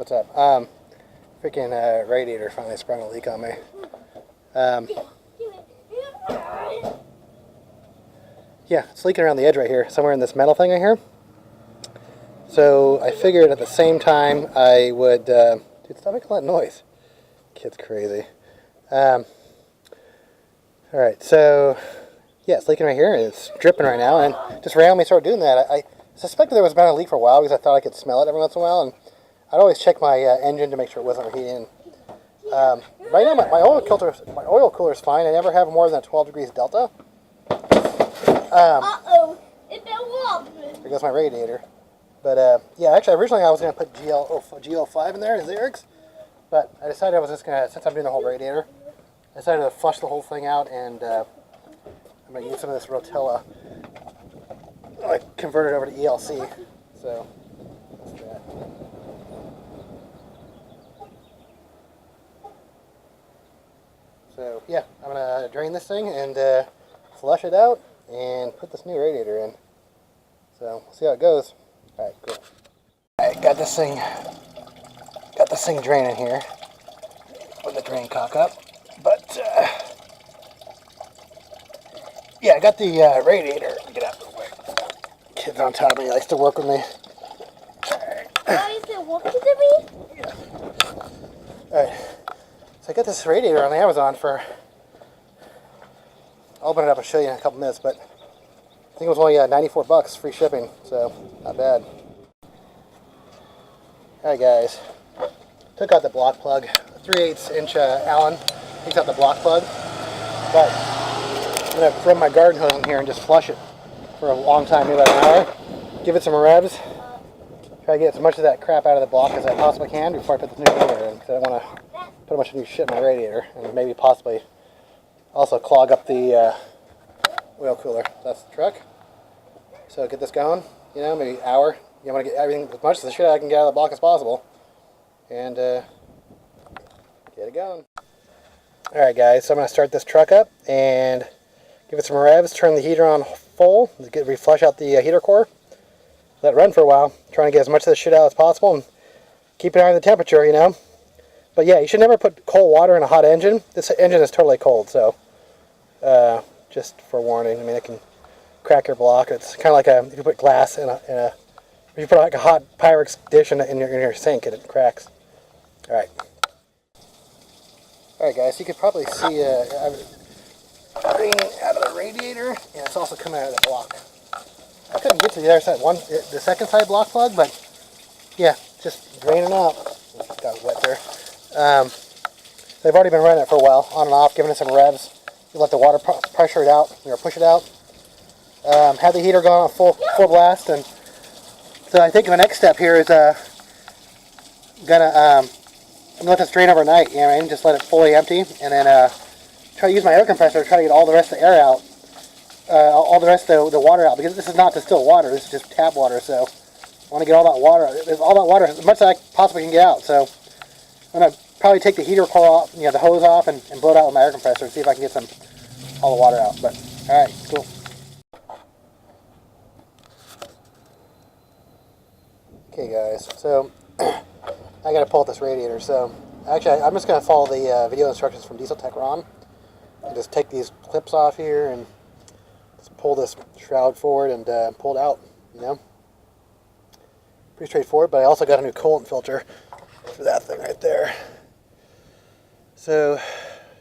what's up? Freaking radiator finally sprung a leak on me. Yeah, it's leaking around the edge right here, somewhere in this metal thing right here. So I figured at the same time I would, dude, stop making that noise. Kid's crazy. Alright, so yeah, it's leaking right here, and it's dripping right now, and just randomly started doing that. I suspected there was about a leak for a while because I thought I could smell it every once in a while, and I'd always check my engine to make sure it wasn't overheating. Right now my oil cooler is fine. I never have more than a 12 degrees delta. Uh-oh, it blew up. There goes my radiator. But yeah, actually originally I was going to put G05 in there, as Eric's, but I decided I was just going to, since I'm doing the whole radiator, I decided to flush the whole thing out, and I'm going to use some of this Rotella. I converted it over to ELC, so that's that. So yeah, I'm going to drain this thing and flush it out and put this new radiator in. So we'll see how it goes. Alright, cool. Alright, got this thing draining here with the drain cock up. But yeah, I got the radiator. Get out real quick. Kid's on top of me, he likes to work with me. Alright. Why is it working to me? Yeah. Alright. So I got this radiator on Amazon for, I'll open it up and show you in a couple minutes, but I think it was only 94 bucks, free shipping, so not bad. Alright guys, took out the block plug, 3/8 inch Allen, takes out the block plug, but I'm going to run my garden hose in here and just flush it for a long time, maybe about an hour, give it some revs, try to get as much of that crap out of the block as I possibly can before I put this new radiator in, because I don't want to put a bunch of new shit in my radiator, and maybe possibly also clog up the oil cooler. That's the truck. So get this going, you know, maybe an hour. You want to get everything, as much of the shit I can get out of the block as possible, and get it going. Alright guys, so I'm going to start this truck up and give it some revs, turn the heater on full, reflush out the heater core, let it run for a while, trying to get as much of this shit out as possible and keep an eye on the temperature, you know. But yeah, you should never put cold water in a hot engine. This engine is totally cold, so just for warning. I mean, it can crack your block. It's kind of like if you put glass in a if you put like a hot Pyrex dish in your sink, and it cracks. All right. All right, guys. You could probably see draining out of the radiator, and it's also coming out of the block. I couldn't get to the other side, the second side block plug, but yeah, just draining out. Got wet there. They've already been running it for a while, on and off, giving it some revs. You let the water pressure it out, push it out. Have the heater going on full blast, and so I think my next step here is I'm gonna let this drain overnight. You know what I mean? Just let it fully empty, and then try to use my air compressor to try to get all the rest of the air out, all the rest of the water out, because this is not distilled water. This is just tap water. So I want to get all that water, as much as I possibly can get out. So I'm gonna probably take the heater core off, the hose off, and blow it out with my air compressor and see if I can get all the water out. But all right, cool. Okay, guys. So I gotta pull out this radiator. So actually, I'm just gonna follow the video instructions from Diesel Tech Ron and just take these clips off here and just pull this shroud forward and pull it out. Pretty straightforward. But I also got a new coolant filter for that thing right there. So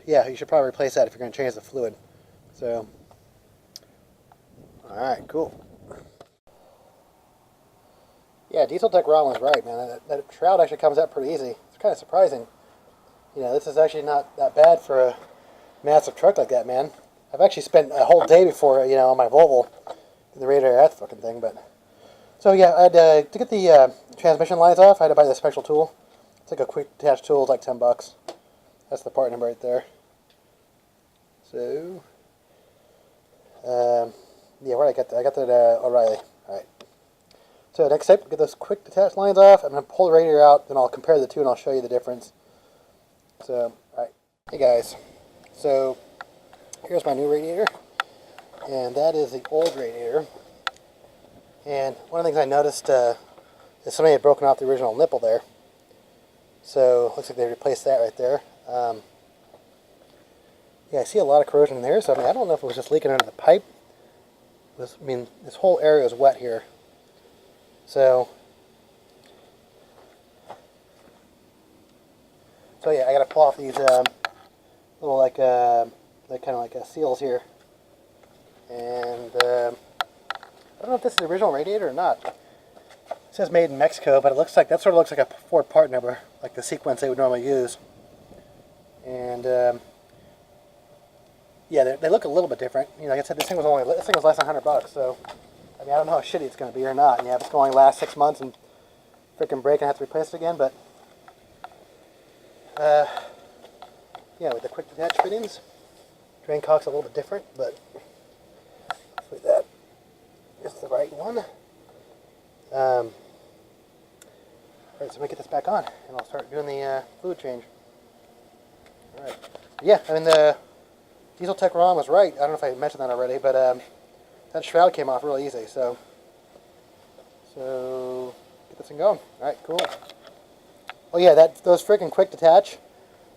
yeah, you should probably replace that if you're going to change the fluid. So alright, cool. Yeah, Diesel Tech Ron was right, man. That shroud actually comes out pretty easy. It's kind of surprising. This is actually not that bad for a massive truck like that, man. I've actually spent a whole day before, on my Volvo in the radiator that fucking thing. But so yeah, I had to get the transmission lines off. I had to buy this special tool. It's like a quick detach tool. It's like 10 bucks. That's the part number right there. So yeah, where did I get that? I got that O'Reilly. All right. So next step, get those quick detach lines off. I'm going to pull the radiator out, then I'll compare the two and I'll show you the difference. So, alright. Hey guys, so here's my new radiator, and that is the old radiator. And one of the things I noticed is somebody had broken off the original nipple there. So looks like they replaced that right there. Yeah, I see a lot of corrosion in there, so I mean, I don't know if it was just leaking under the pipe. I mean, this whole area is wet here. So yeah, I gotta pull off these little like kind of like seals here. And I don't know if this is the original radiator or not. It says made in Mexico, but it looks like, that sort of looks like a Ford part number, like the sequence they would normally use. And yeah, they look a little bit different. You know, like I said, this thing was less than $100, so I mean, I don't know how shitty it's going to be or not. And yeah, if it's going to last 6 months and freaking break and have to replace it again, but yeah, with the quick detach fittings, drain cock's a little bit different, but hopefully that is the right one. Alright, so let me get this back on, and I'll start doing the fluid change. Alright, yeah, I mean, the Diesel Tech ROM was right. I don't know if I mentioned that already, but that shroud came off really easy, so get this thing going. Alright, cool. Oh yeah, those freaking quick detach,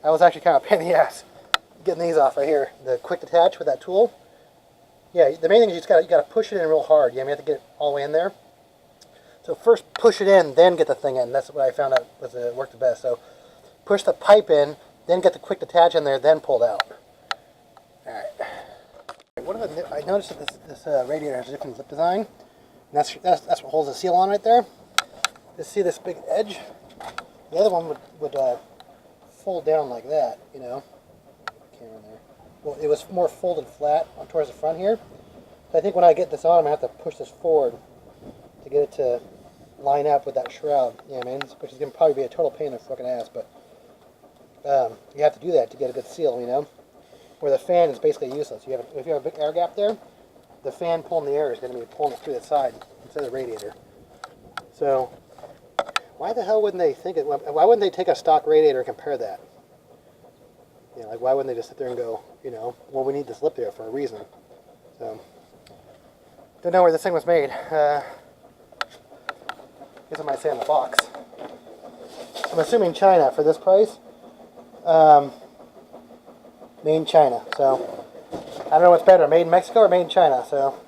that was actually kind of a pain in the ass getting these off right here. The quick detach with that tool. Yeah, the main thing is you gotta push it in real hard. Yeah, you have to get it all the way in there. So first push it in, then get the thing in. That's what I found out worked the best. So push the pipe in, then get the quick detach in there, then pull it out. Alright. I noticed that this radiator has a different lip design. And that's what holds the seal on right there. Just see this big edge? The other one would fold down like that, you know. Camera there. Well, it was more folded flat towards the front here. So I think when I get this on, I'm going to have to push this forward to get it to line up with that shroud. Yeah, man, which is going to probably be a total pain in the fucking ass, but you have to do that to get a good seal, you know. Where the fan is basically useless. If you have a big air gap there, the fan pulling the air is going to be pulling it through the side instead of the radiator. So why the hell wouldn't they think it? Why wouldn't they take a stock radiator and compare that? You know, like why wouldn't they just sit there and go, you know, well, we need this lip there for a reason. So don't know where this thing was made. I guess I might say on the box. I'm assuming China for this price. Made in China. So I don't know what's better, made in Mexico or made in China. So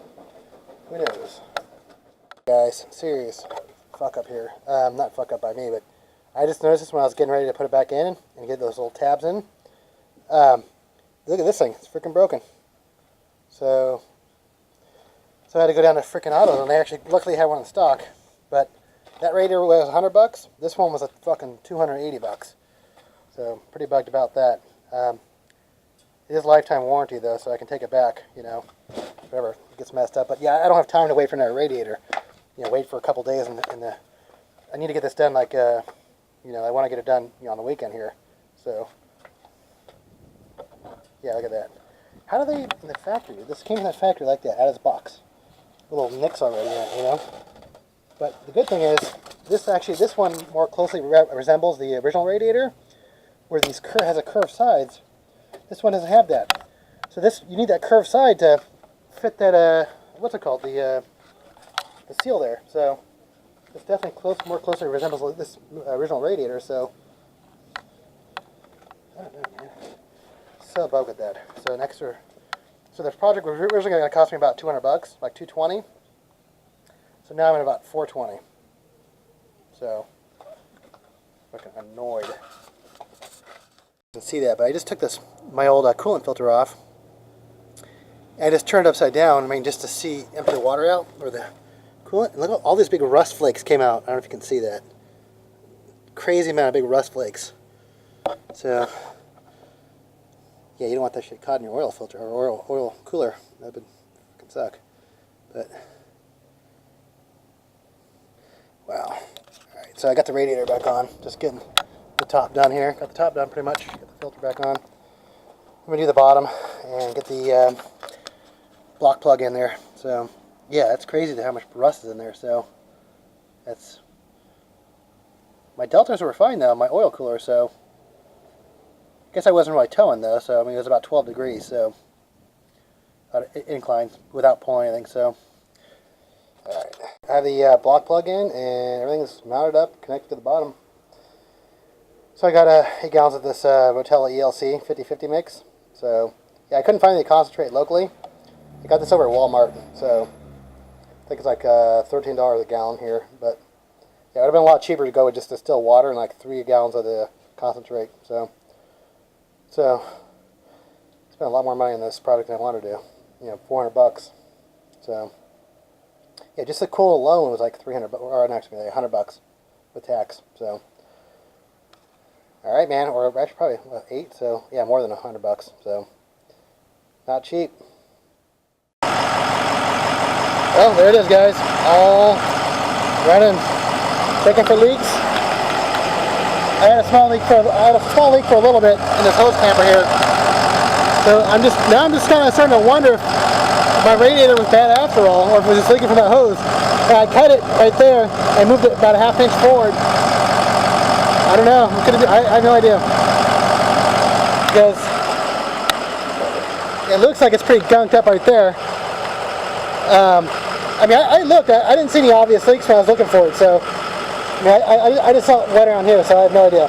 who knows? Guys, serious fuck up here. Not fuck up by me, but I just noticed this when I was getting ready to put it back in and get those little tabs in. Look at this thing. It's freaking broken. So I had to go down to freaking Auto, and they actually luckily had one in stock. But that radiator was $100. This one was a fucking $280. So pretty bugged about that. It is lifetime warranty though, so I can take it back. You know, whatever gets messed up. But yeah, I don't have time to wait for another radiator. You know, wait for a couple days I need to get this done like you know, I want to get it done, you know, on the weekend here. So yeah, look at that. How do they in the factory? This came from the factory like that, out of its box. Little nicks already in it, you know. But the good thing is, this one more closely resembles the original radiator, where these has a curved sides. This one doesn't have that. So you need that curved side to fit that what's it called, the seal there. So it's definitely more closely resembles this original radiator. So I don't know, man. So bugged with that. So an extra. So this project was originally going to cost me about $200, like $220. So now I'm at about $420. So fucking annoyed. You can see that, but I just took my old coolant filter off. And I just turned it upside down. I mean, just to see empty the water out or the coolant. And look at all these big rust flakes came out. I don't know if you can see that. Crazy amount of big rust flakes. So yeah, you don't want that shit caught in your oil filter or oil cooler. That would fucking suck. But wow. Alright, so I got the radiator back on. Just getting the top done here. Got the top done pretty much. Get the filter back on. I'm going to do the bottom and get the block plug in there. So yeah, it's crazy how much rust is in there. So that's... My deltas were fine though, my oil cooler, so I guess I wasn't really towing though, so I mean it was about 12 degrees, so inclined without pulling anything. So alright, I have the block plug in and everything's mounted up, connected to the bottom. So I got 8 gallons of this Rotella ELC 5050 mix. So yeah, I couldn't find any concentrate locally. I got this over at Walmart, so I think it's like $13 a gallon here. But yeah, it would have been a lot cheaper to go with just distilled water and like 3 gallons of the concentrate. So spent a lot more money on this product than I wanted to. You know, $400. So yeah, just the cool alone was like 300, or actually like $100 with tax. So all right, man, or actually probably what, 8. So yeah, more than $100. So not cheap. Well, there it is, guys. All running, checking for leaks. I had a small leak for a little bit in this hose clamper here. So I'm just kind of starting to wonder if my radiator was bad after all, or if it was just leaking from that hose. And I cut it right there and moved it about a ½ inch forward. I don't know. I have no idea. Because it looks like it's pretty gunked up right there. I mean, I looked. I didn't see any obvious leaks when I was looking for it. So I mean, I just saw it wet around here, so I have no idea.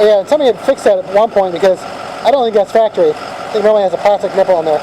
Yeah, and somebody had fixed that at one point because I don't think that's factory. I think it normally has a plastic nipple on there.